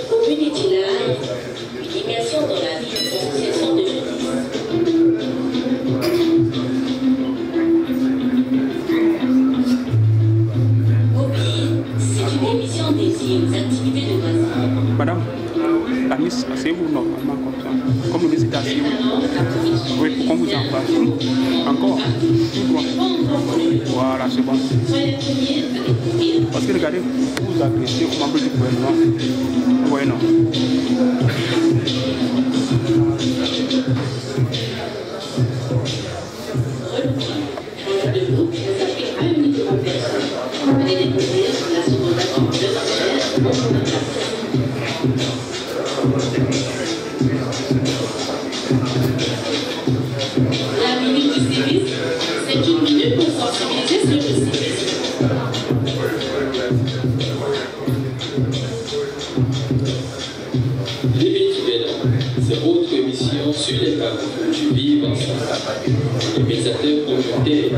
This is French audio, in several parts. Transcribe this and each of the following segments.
Community Live, une immersion dans la vie d'une association de jeunesse. Hobby, c'est une émission dédiée aux activités de loisirs. Madame, la mise, asseyez-vous normalement comme ça. Comme vous êtes assis, oui, pour qu'on vous en fasse. Encore, tout droit. Voilà, c'est bon. Parce que regardez, vous agressez comme un peu du gouvernement. Vous voyez, non? La minute du civisme, c'est une minute pour sensibiliser sur le civisme. C'est votre émission sur les parcours du vivre ensemble. Les médiateurs communautaires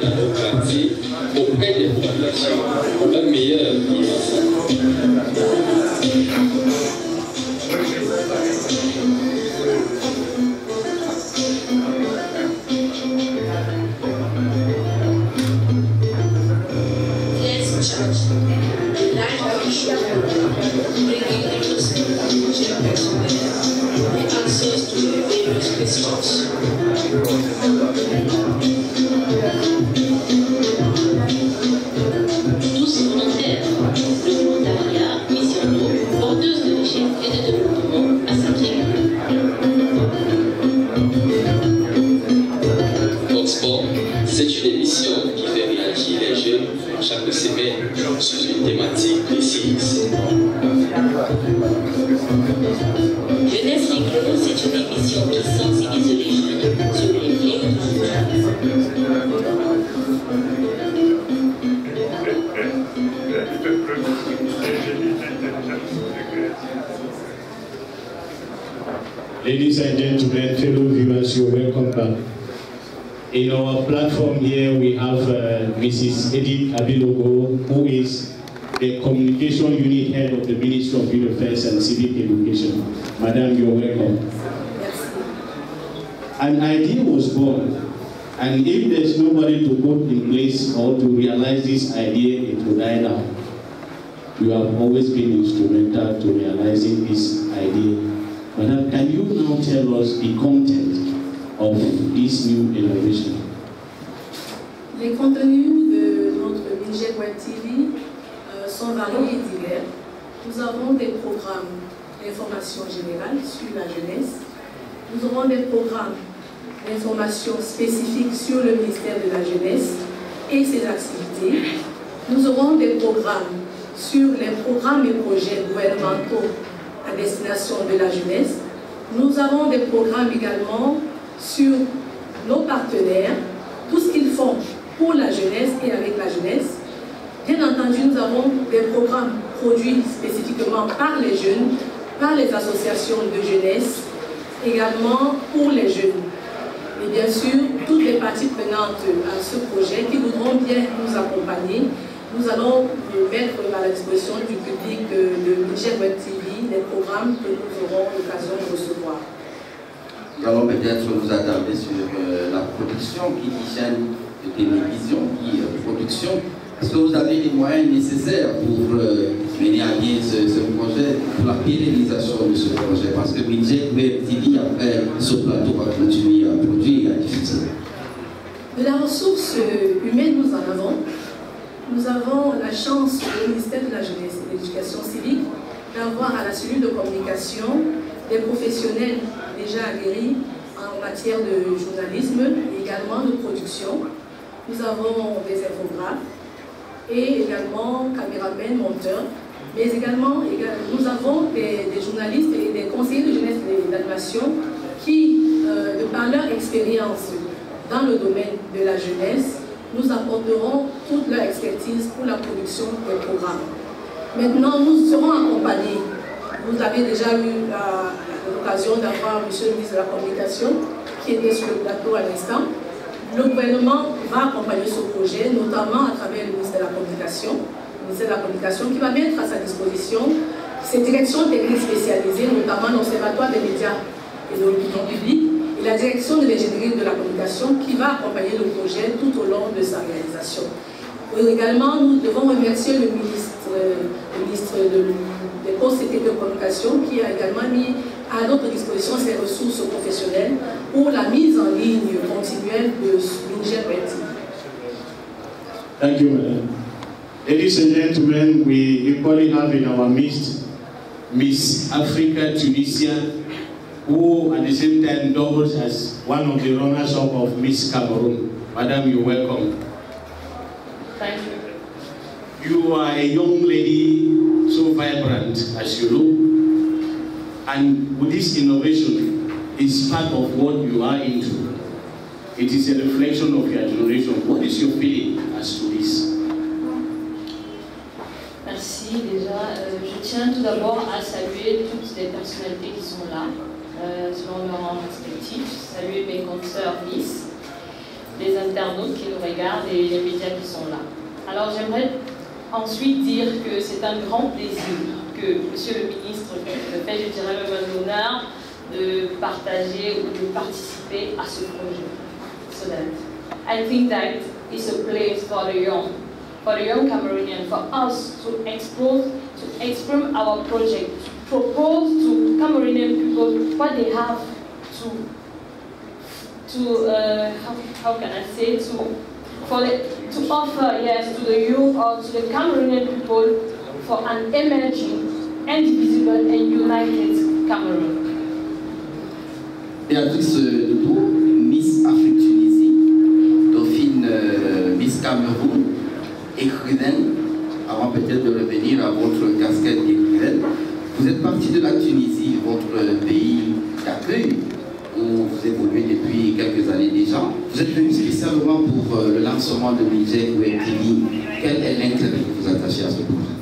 dans nos quartiers auprès des populations pour un meilleur vivre ensemble. Let's charge. The life of the show, bringing the truth the answers to your various questions. Tous volontaires, le volontariat, mission d'eau, porteuse de richesse et de développement à Saint-Pierre. Voxport, c'est une émission qui fait réagir les jeunes chaque semaine sur une thématique précise. Jeunesse Micro, c'est une émission qui sensibilise les jeunes sur les fléaux du Ladies and gentlemen, fellow viewers, you're welcome back. In our platform here, we have Mrs. Edith Abilogo, who is the Communication Unit Head of the Ministry of Youth Affairs and Civic Education. Madam, you're welcome. An idea was born, and if there's nobody to put in place or to realize this idea, it will die down. You have always been instrumental to realizing this idea. Madam, can you now tell us the content of this new innovation? Les contenus de notre Niger Web TV sont variés et divers. Nous avons des programmes d'information générale sur la jeunesse. Nous aurons des programmes d'information spécifiques sur le ministère de la Jeunesse et ses activités. Nous aurons des programmes sur les programmes et projets gouvernementaux à destination de la jeunesse. Nous avons des programmes également sur nos partenaires, tout ce qu'ils font pour la jeunesse et avec la jeunesse. Bien entendu, nous avons des programmes produits spécifiquement par les jeunes, par les associations de jeunesse, également pour les jeunes. Et bien sûr, toutes les parties prenantes à ce projet qui voudront bien nous accompagner, nous allons mettre à la disposition du public de Niger Web TV les programmes que nous aurons l'occasion de recevoir. Nous allons peut-être nous attarder sur la production qui dit chaîne de télévision, qui est production. Est-ce que vous avez les moyens nécessaires pour mener à bien ce projet, pour la pérennisation de ce projet? Parce que Niger Web TV, après ce plateau, va continuer à produire et à diffuser. De la ressource humaine, nous en avons. Nous avons la chance, au ministère de la Jeunesse et de l'Éducation civique, d'avoir à la cellule de communication des professionnels déjà aguerris en matière de journalisme et également de production. Nous avons des infographes et également caméramens, monteurs, mais également nous avons des journalistes et des conseillers de jeunesse et d'animation qui, de par leur expérience dans le domaine de la jeunesse, nous apporteront toute leur expertise pour la production des programmes. Maintenant, nous serons accompagnés. Vous avez déjà eu l'occasion d'avoir M. le ministre de la Communication qui était sur le plateau à l'instant. Le gouvernement va accompagner ce projet, notamment à travers le ministre de la Communication. ministère de la Communication, qui va mettre à sa disposition ses directions techniques spécialisées, notamment l'Observatoire des médias et de l'opinion publique, et la direction de l'ingénierie de la communication qui va accompagner le projet tout au long de sa réalisation. Et également, nous devons remercier le ministre des Postes et de Communication qui a également mis à notre disposition ses ressources professionnelles pour la mise en ligne continuelle de Niger Web TV. Thank you, madam. Ladies and gentlemen, we equally have in our midst Miss Africa Tunisia, who at the same time doubles as one of the runners-up of Miss Cameroon. Madam, you're welcome. Thank you. You are a young lady, so vibrant as you look, and with this innovation, it's part of what you are into. It is a reflection of your generation. What is your feeling as to this? Merci. Déjà, je tiens tout d'abord à saluer toutes les personnalités qui sont là, selon leur rang respectif. Saluer mes consoeurs Miss, les internautes qui nous regardent et les médias qui sont là. Alors j'aimerais ensuite dire que c'est un grand plaisir que Monsieur le ministre me fait, je dirais même un honneur, de partager ou de participer à ce projet. So that I think that it's a place for the young Cameroonian, for us to explore our project, to propose to Cameroonian people what they have how can I say, to offer, yes, to the youth or to the Cameroonian people for an emerging, indivisible and united Cameroon. Béatrice Doudou, Miss Afrique Tunisie, dauphine Miss Cameroun, écrivaine, avant peut-être de revenir à votre casquette d'écrivaine. Vous êtes partie de la Tunisie, votre pays d'accueil, où vous évoluez depuis quelques années déjà. Vous êtes venu spécialement pour le lancement de Niger Web TV. Quel est l'intérêt que vous attachez à ce projet?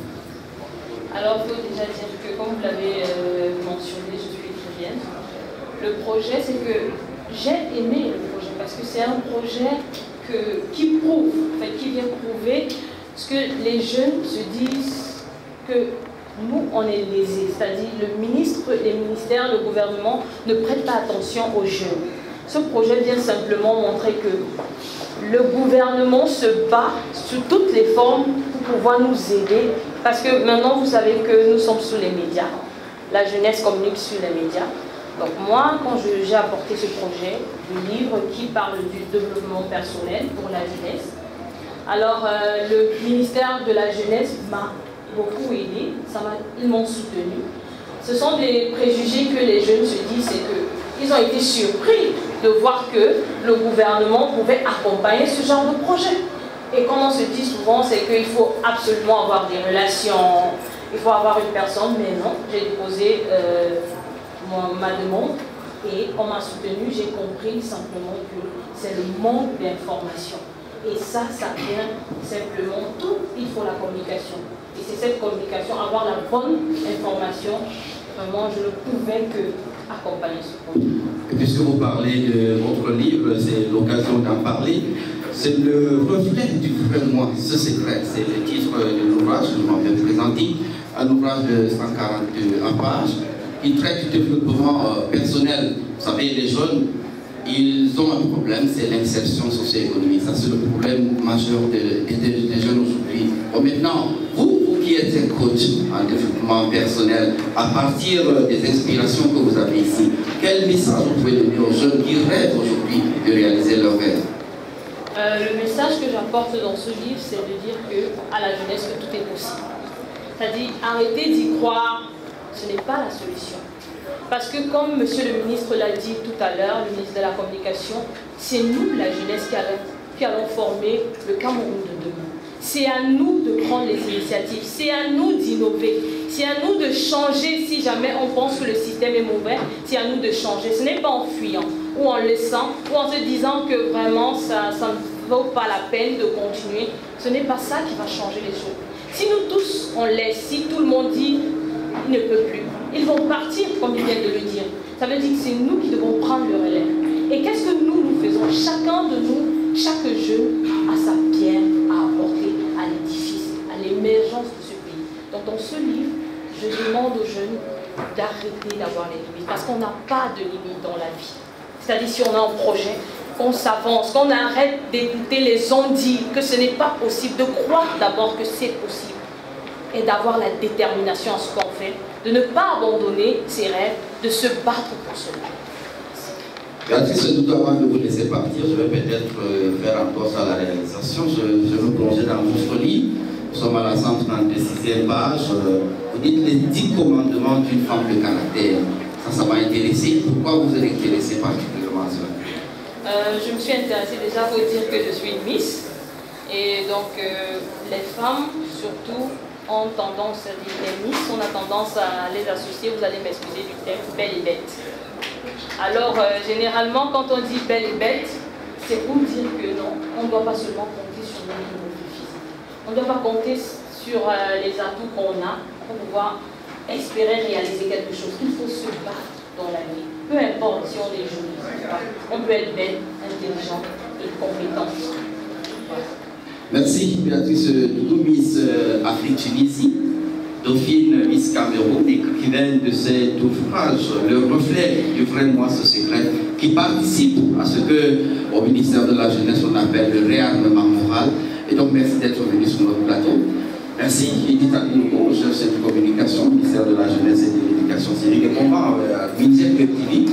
Alors, il faut déjà dire que, comme vous l'avez mentionné, je suis écrivaine. Le projet, c'est que j'ai aimé le projet parce que c'est un projet qui prouve, en fait, qui vient prouver ce que les jeunes se disent que nous, on est lésés. C'est-à-dire les ministères, le gouvernement ne prêtent pas attention aux jeunes. Ce projet vient simplement montrer que le gouvernement se bat sous toutes les formes pour pouvoir nous aider. Parce que maintenant, vous savez que nous sommes sous les médias. La jeunesse communique sur les médias. Donc moi, quand j'ai apporté ce projet, le livre qui parle du développement personnel pour la jeunesse, alors le ministère de la jeunesse m'a beaucoup aidé, ils m'ont soutenu. Ce sont des préjugés que les jeunes se disent, c'est qu'ils ont été surpris de voir que le gouvernement pouvait accompagner ce genre de projet. Et comme on se dit souvent, c'est qu'il faut absolument avoir des relations, il faut avoir une personne, mais non, j'ai déposé ma demande et on m'a soutenu, j'ai compris simplement que c'est le manque d'information. Et ça vient simplement, tout, il faut la communication. Et c'est cette communication, avoir la bonne information, vraiment je ne pouvais que accompagner ce projet. Et puisque vous parlez de votre livre, c'est l'occasion d'en parler. C'est le reflet du vrai moi, ce secret. C'est le titre de l'ouvrage, je m'en viens de présenter, un ouvrage de 141 pages qui traite du développement personnel. Vous savez, les jeunes, ils ont un problème, c'est l'insertion socio-économique. Ça, c'est le problème majeur des jeunes aujourd'hui. Bon, maintenant, vous qui êtes un coach en développement personnel, à partir des inspirations que vous avez ici, quel message vous pouvez donner aux jeunes qui rêvent aujourd'hui de réaliser leurs rêves? Le message que j'apporte dans ce livre, c'est de dire à la jeunesse que tout est possible. C'est-à-dire, arrêtez d'y croire, ce n'est pas la solution. Parce que comme monsieur le ministre l'a dit tout à l'heure, le ministre de la Communication, c'est nous, la jeunesse, qui allons former le Cameroun de demain. C'est à nous de prendre les initiatives, c'est à nous d'innover, c'est à nous de changer si jamais on pense que le système est mauvais, c'est à nous de changer. Ce n'est pas en fuyant ou en laissant ou en se disant que vraiment ça ne vaut pas la peine de continuer. Ce n'est pas ça qui va changer les choses. Si nous tous on laisse, si tout le monde dit il ne peut plus, ils vont partir comme il vient de le dire. Ça veut dire que c'est nous qui devons prendre le relais. Et qu'est-ce que nous faisons? Chacun de nous, chaque jeune a sa pierre à apporter à l'édifice, à l'émergence dans ce livre, je demande aux jeunes d'arrêter d'avoir les limites, parce qu'on n'a pas de limites dans la vie. C'est-à-dire si on a un projet, qu'on s'avance, qu'on arrête d'écouter les on-dit, que ce n'est pas possible, de croire d'abord que c'est possible et d'avoir la détermination à ce qu'on fait, de ne pas abandonner ses rêves, de se battre pour cela. Béatrice, tout avant de vous laisser partir, je vais peut-être faire un tour à la réalisation. Je vais me plonger dans votre livre. Nous sommes à la 136e page. Vous dites les 10 commandements d'une femme de caractère. Ça m'a intéressé. Pourquoi vous êtes intéressé particulièrement à cela? Je me suis intéressée déjà pour dire que je suis une Miss. Et donc, les femmes, surtout, ont tendance à dire les Miss, on a tendance à les associer, vous allez m'excuser du terme, belle et bête. Alors, généralement, quand on dit belle et bête, c'est pour dire que non, on ne doit pas seulement compter sur notre physique. On ne doit pas compter sur les atouts qu'on a pour pouvoir espérer réaliser quelque chose. Il faut se battre dans la vie. Peu importe si on est jolie, on peut être belle, intelligente et compétente. Voilà. Merci, Béatrice Doudou, Miss Afrique-Tunisie, Dauphine Miss Cameroun, écrivaine de cet ouvrage, le reflet du vrai moi, ce secret, qui participe à ce que, au ministère de la Jeunesse, on appelle le réarmement moral. Et donc, merci d'être venu sur notre plateau. Merci, Edith Aguilou, chef de communication, ministère de la Jeunesse et de l'Éducation civique. Et on va à Ministère de TV.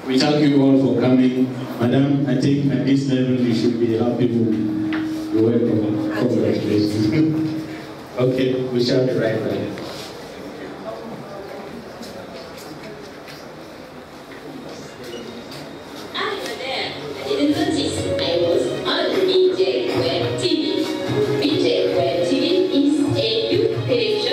We thank you all for coming. Madam, I think at this level you should be happy with the welcome. Congratulations. Okay, we shall be right back. Hi there. I didn't notice I was on BJ Web TV. BJ Web TV is a youth television